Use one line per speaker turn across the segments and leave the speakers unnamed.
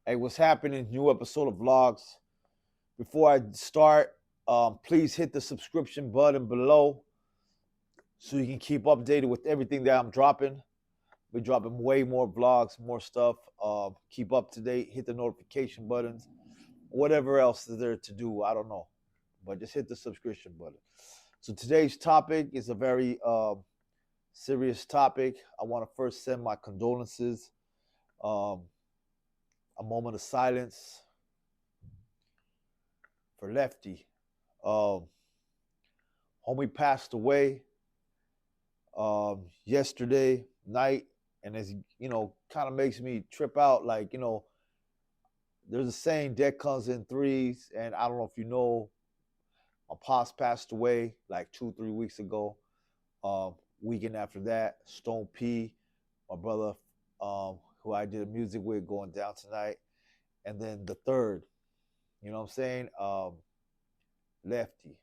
Hey, what's happening? New episode of Vlogs. Before I start, please hit the subscription button below so you can keep updated with everything that I'm dropping. We're dropping way more vlogs, more stuff. Keep up to date. Hit the notification buttons. Whatever else is there to do, I don't know. But just hit the subscription button. So today's topic is a very serious topic. I want to first send my condolences. Um, a moment of silence for Lefty. Um, Homie passed away yesterday night, and as kind of makes me trip out. Like there's a saying, "Death comes in threes," and I don't know if you know, my pops passed away like 2-3 weeks ago. Weekend after that, Stone P, my brother, who I did music with, going down tonight, and then the third, you know what I'm saying, Lefty.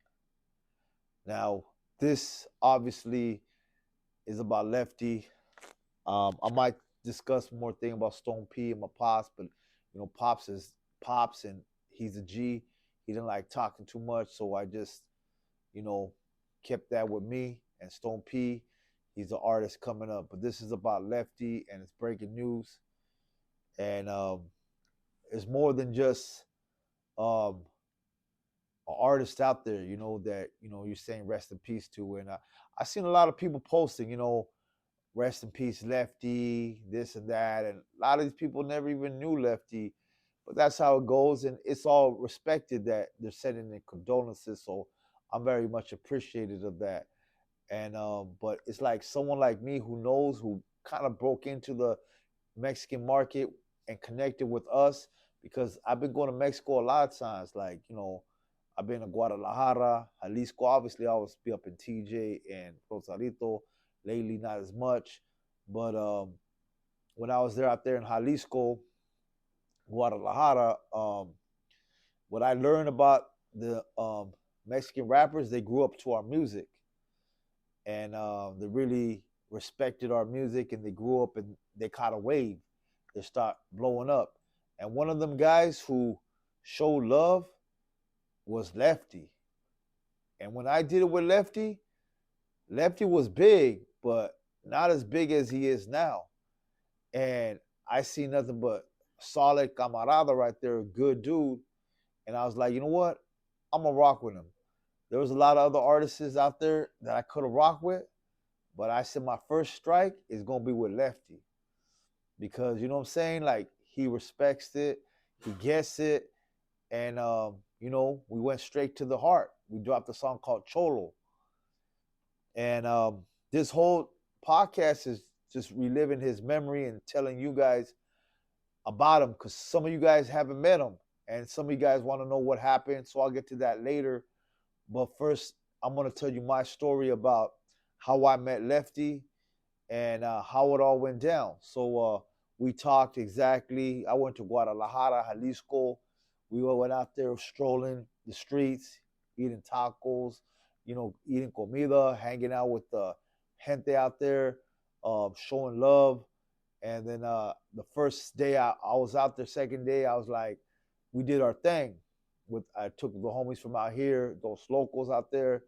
Now, this obviously is about Lefty. I might discuss more thing about Stone P and my pops, but pops is pops, and he's a G. He didn't like talking too much, so I just you know kept that with me. And Stone P, he's an artist coming up, but this is about Lefty, and it's breaking news, and it's more than just um, an artist out there, that you're saying rest in peace to, and I seen a lot of people posting, rest in peace, Lefty, this and that. And a lot of these people never even knew Lefty, but that's how it goes. And it's all respected that they're sending in condolences. So I'm very much appreciative of that. And but it's like someone like me who knows, who kind of broke into the Mexican market and connected with us, because I've been going to Mexico a lot of times. Like, I've been to Guadalajara, Jalisco. Obviously, I always be up in TJ and Rosarito. Lately, not as much. But when I was there out there in Jalisco, Guadalajara, what I learned about the Mexican rappers, they grew up to our music, and they really respected our music, and they grew up and they caught a wave. They start blowing up. And one of them guys who showed love was Lefty. And when I did it with Lefty, Lefty was big, but not as big as he is now. And I see nothing but solid camarada right there, a good dude. And I was like, you know what? I'm gonna rock with him. There was a lot of other artists out there that I could have rocked with, but I said my first strike is gonna be with Lefty, because you know what I'm saying. Like, he respects it, he gets it, and we went straight to the heart. We dropped a song called Cholo, and this whole podcast is just reliving his memory and telling you guys about him, because some of you guys haven't met him, and some of you guys want to know what happened. So I'll get to that later. But first, I'm going to tell you my story about how I met Lefty and how it all went down. So we talked exactly. I went to Guadalajara, Jalisco. We all went out there strolling the streets, eating tacos, eating comida, hanging out with the gente out there, showing love. And then the first day I was out there, second day, I was like, we did our thing. I took the homies from out here, those locals out there,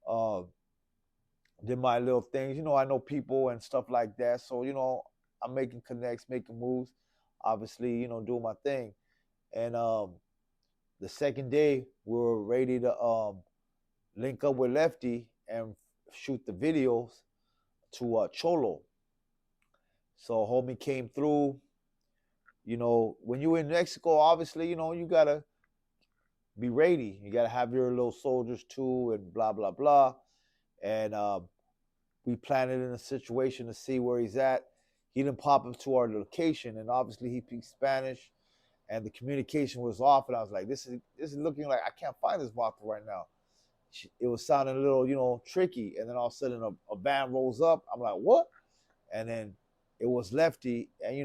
uh, did my little things. I know people and stuff like that. So, I'm making connects, making moves, obviously, doing my thing. And the second day, we were ready to link up with Lefty and shoot the videos to Cholo. So homie came through. When you're in Mexico, obviously, you gotta be ready. You gotta have your little soldiers too, and blah blah blah. And we planned it in a situation to see where he's at. He didn't pop up to our location, and obviously he speaks Spanish, and the communication was off. And I was like, this is looking like I can't find this vodka right now. It was sounding a little, tricky. And then all of a sudden a van rolls up. I'm like, what? And then it was Lefty, and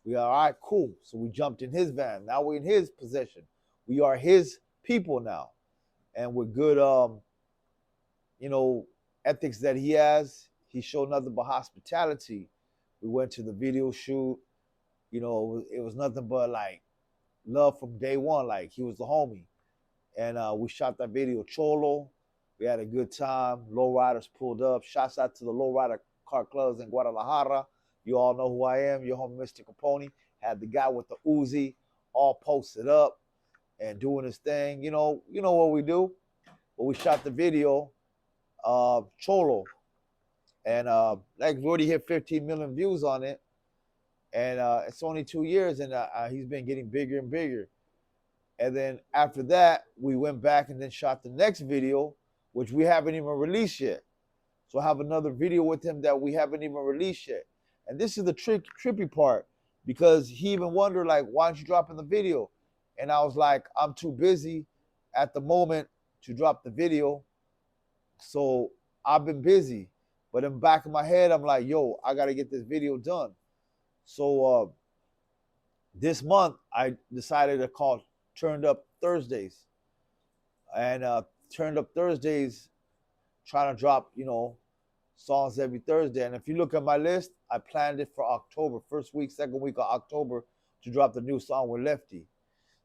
we are all right, cool. So we jumped in his van. Now we're in his possession. We are his people now, and with good, you know, ethics that he has, he showed nothing but hospitality. We went to the video shoot. You know, it was nothing but like love from day one. Like he was the homie, and we shot that video Cholo. We had a good time. Lowriders pulled up. Shouts out to the lowrider car clubs in Guadalajara. You all know who I am. Your homie Mr. Capone had the guy with the Uzi all posted up and doing his thing. You know what we do. But we shot the video, Cholo, and like we already hit 15 million views on it, and it's only 2 years, and he's been getting bigger and bigger. And then after that, we went back and then shot the next video, which we haven't even released yet. So I have another video with him that we haven't even released yet. And this is the trippy part, because he even wondered, like, why aren't you dropping the video? And I was like, I'm too busy at the moment to drop the video. So I've been busy. But in the back of my head, I'm like, yo, I got to get this video done. So this month, I decided to call Turned Up Thursdays. And Turned Up Thursdays, trying to drop, songs every Thursday. And if you look at my list, I planned it for October, first week, second week of October, to drop the new song with Lefty.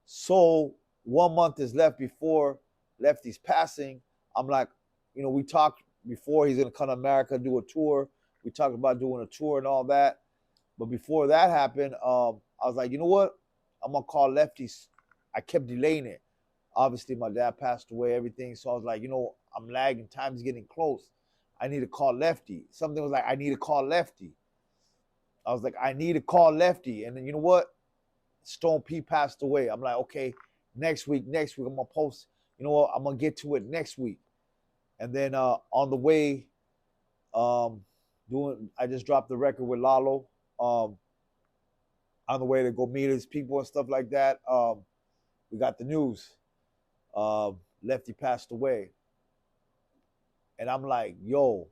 So 1 month is left before Lefty's passing. I'm like, we talked before he's going to come to America, do a tour. We talked about doing a tour and all that. But before that happened, I was like, you know what? I'm going to call Lefty. I kept delaying it. Obviously, my dad passed away, everything. So I was like, I'm lagging. Time's getting close. I need to call Lefty. Something was like, I need to call Lefty. I was like, I need to call Lefty. And then you know what? Stone P passed away. I'm like, okay, next week, I'm going to post. You know what? I'm going to get to it next week. And then on the way, I just dropped the record with Lalo. On the way to go meet his people and stuff like that. We got the news. Lefty passed away. And I'm like, yo,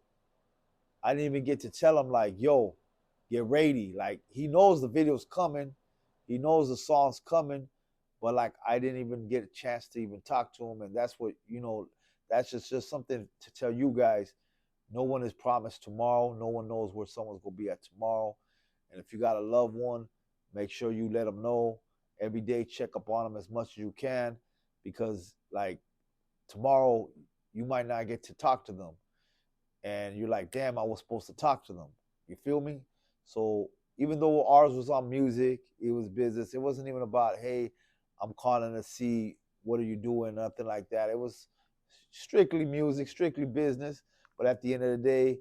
I didn't even get to tell him, like, yo, get ready. Like, he knows the video's coming. He knows the song's coming. But, like, I didn't even get a chance to even talk to him. And that's what, that's just something to tell you guys. No one is promised tomorrow. No one knows where someone's going to be at tomorrow. And if you got a loved one, make sure you let them know. Every day, check up on them as much as you can. Because, like, tomorrow, you might not get to talk to them. And you're like, damn, I was supposed to talk to them. You feel me? So even though ours was on music, it was business. It wasn't even about, hey, I'm calling to see what are you doing, nothing like that. It was strictly music, strictly business. But at the end of the day,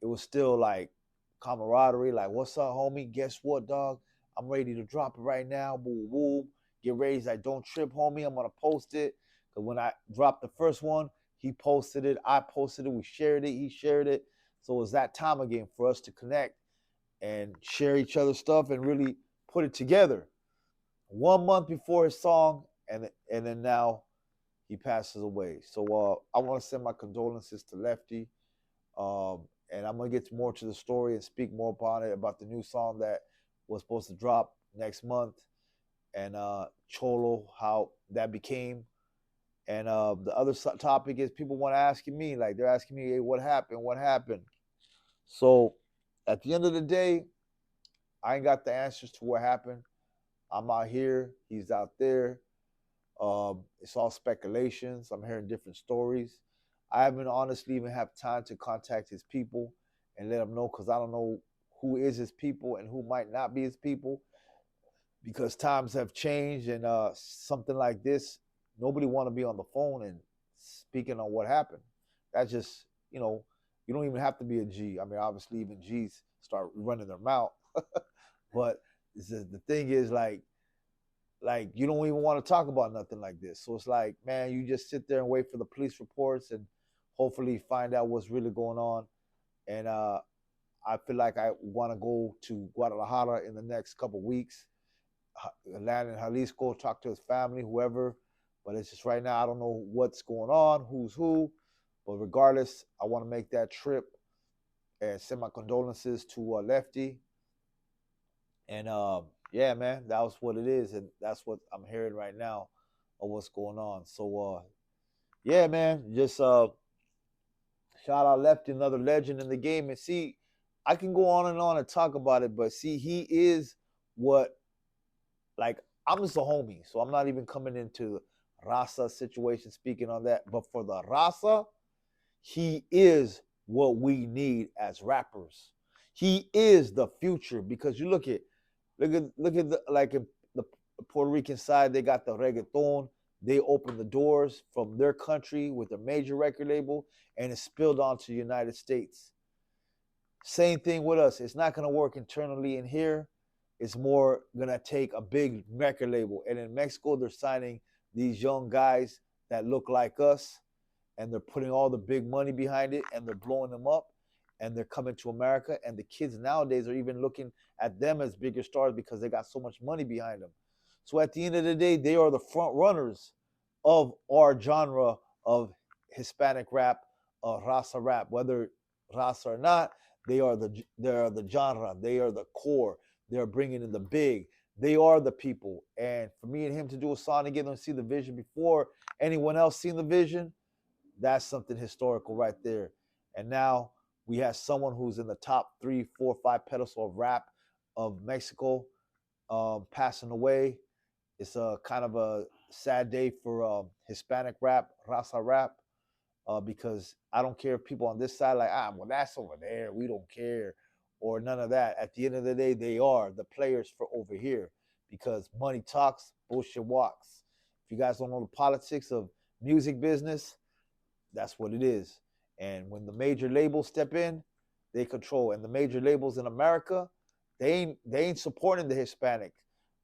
it was still like camaraderie. Like, what's up, homie? Guess what, dog? I'm ready to drop it right now. Boom, boom. Get ready. He's like, don't trip, homie. I'm going to post it. Because when I dropped the first one, he posted it. I posted it. We shared it. He shared it. So it was that time again for us to connect and share each other's stuff and really put it together. 1 month before his song, and then now he passes away. So I want to send my condolences to Lefty. And I'm going to get more to the story and speak more upon it, about the new song that was supposed to drop next month, and Cholo, how that became. And the other topic is people want to ask me, like, they're asking me, hey, what happened? What happened? So at the end of the day, I ain't got the answers to what happened. I'm out here. He's out there. It's all speculations. I'm hearing different stories. I haven't honestly even have time to contact his people and let them know, because I don't know who is his people and who might not be his people, because times have changed. And something like this, nobody want to be on the phone and speaking on what happened. That's just, you don't even have to be a G. I mean, obviously even G's start running their mouth. But the thing is, like you don't even want to talk about nothing like this. So it's like, man, you just sit there and wait for the police reports and hopefully find out what's really going on. And I feel like I want to go to Guadalajara in the next couple of weeks, land in Jalisco, talk to his family, whoever. But it's just right now, I don't know what's going on, who's who. But regardless, I want to make that trip and send my condolences to Lefty. And yeah, man, that was what it is. And that's what I'm hearing right now of what's going on. So yeah, man, just shout out Lefty, another legend in the game. And see, I can go on and talk about it, but see, he is what, like, I'm just a homie, so I'm not even coming into Rasa situation speaking on that. But for the Rasa, he is what we need as rappers. He is the future because you look at the, like in the Puerto Rican side, they got the reggaeton. They opened the doors from their country with a major record label, and it spilled onto the United States. Same thing with us. It's not going to work internally in here. It's more going to take a big record label. And in Mexico, they're signing these young guys that look like us, and they're putting all the big money behind it, and they're blowing them up, and they're coming to America. And the kids nowadays are even looking at them as bigger stars because they got so much money behind them. So at the end of the day, they are the front runners of our genre of Hispanic rap, Raza rap. Whether Raza or not, they are the genre. They are the core. They're bringing in the big. They are the people. And for me and him to do a song to get them to see the vision before anyone else seen the vision, that's something historical right there. And now we have someone who's in the top 3, 4, 5 pedestal of rap of Mexico, passing away. It's a kind of a sad day for Hispanic rap, Raza rap, because I don't care if people on this side like, well, that's over there. We don't care, or none of that. At the end of the day, they are the players for over here because money talks, bullshit walks. If you guys don't know the politics of music business, that's what it is. And when the major labels step in, they control. And the major labels in America, they ain't supporting the Hispanic.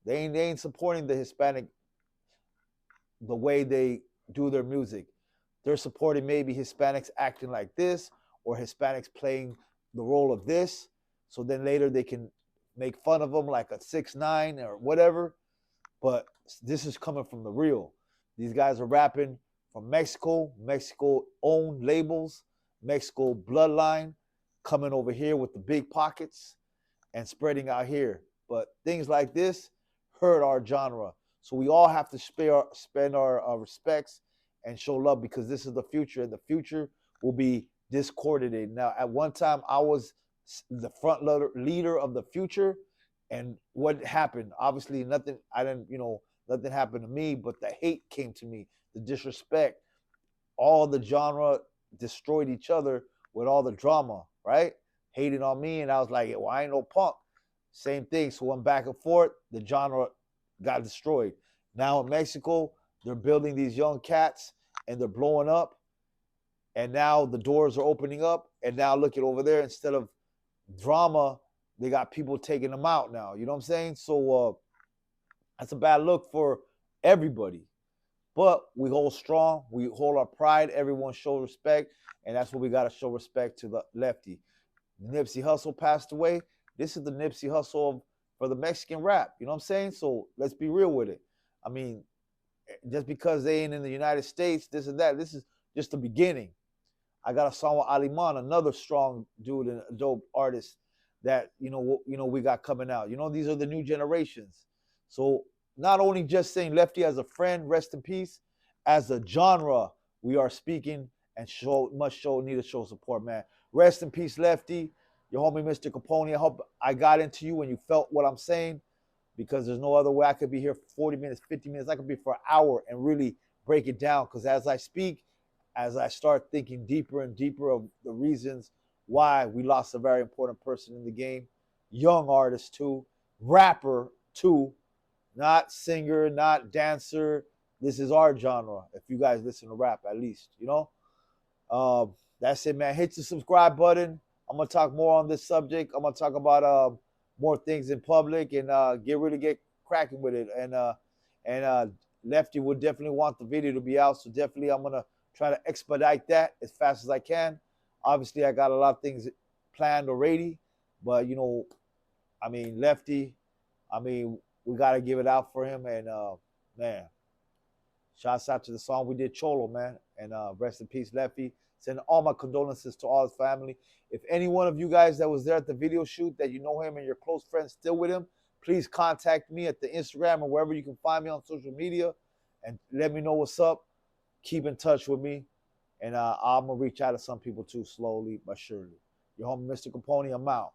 They ain't supporting the Hispanic the way they do their music. They're supporting maybe Hispanics acting like this or Hispanics playing the role of this. So then later they can make fun of them like a 6ix9ine or whatever. But this is coming from the real. These guys are rapping from Mexico, Mexico owned labels, Mexico bloodline, coming over here with the big pockets and spreading out here. But things like this hurt our genre. So we all have to spend our respects and show love because this is the future, and the future will be discoordinated. Now, at one time, I was the front leader of the future, and what happened? Obviously, nothing. I didn't, nothing happened to me, but the hate came to me, the disrespect. All the genre destroyed each other with all the drama, right? Hating on me, and I was like, well, I ain't no punk. Same thing. So went back and forth. The genre got destroyed. Now in Mexico, they're building these young cats and they're blowing up. And now the doors are opening up. And now look at over there, instead of drama, they got people taking them out now. You know what I'm saying? So that's a bad look for everybody. But we hold strong. We hold our pride. Everyone shows respect. And that's what we got to show respect to the Lefty. Nipsey Hussle passed away. This is the Nipsey Hussle for the Mexican rap. You know what I'm saying? So let's be real with it. I mean, just because they ain't in the United States, this and that, this is just the beginning. I got a song with Aliman, another strong dude and a dope artist that we got coming out. These are the new generations. So not only just saying Lefty as a friend, rest in peace, as a genre, we are speaking and need to show support, man. Rest in peace, Lefty. Your homie, Mr.Capone-E. I hope I got into you and you felt what I'm saying, because there's no other way. I could be here for 40 minutes, 50 minutes. I could be for an hour and really break it down, because as I speak, as I start thinking deeper and deeper of the reasons why we lost a very important person in the game, young artist too, rapper too, not singer, not dancer. This is our genre. If you guys listen to rap, at least, that's it, man. Hit the subscribe button. I'm gonna talk more on this subject. I'm gonna talk about more things in public and get cracking with it. And Lefty would definitely want the video to be out, so definitely I'm gonna try to expedite that as fast as I can. Obviously, I got a lot of things planned already, but Lefty, we gotta give it out for him. And man, shouts out to the song we did, Cholo, man. And rest in peace, Lefty. Send all my condolences to all his family. If any one of you guys that was there at the video shoot, that you know him and your close friends still with him, please contact me at the Instagram or wherever you can find me on social media and let me know what's up. Keep in touch with me. And I'm going to reach out to some people too, slowly but surely. Your homie, Mr. Capone, I'm out.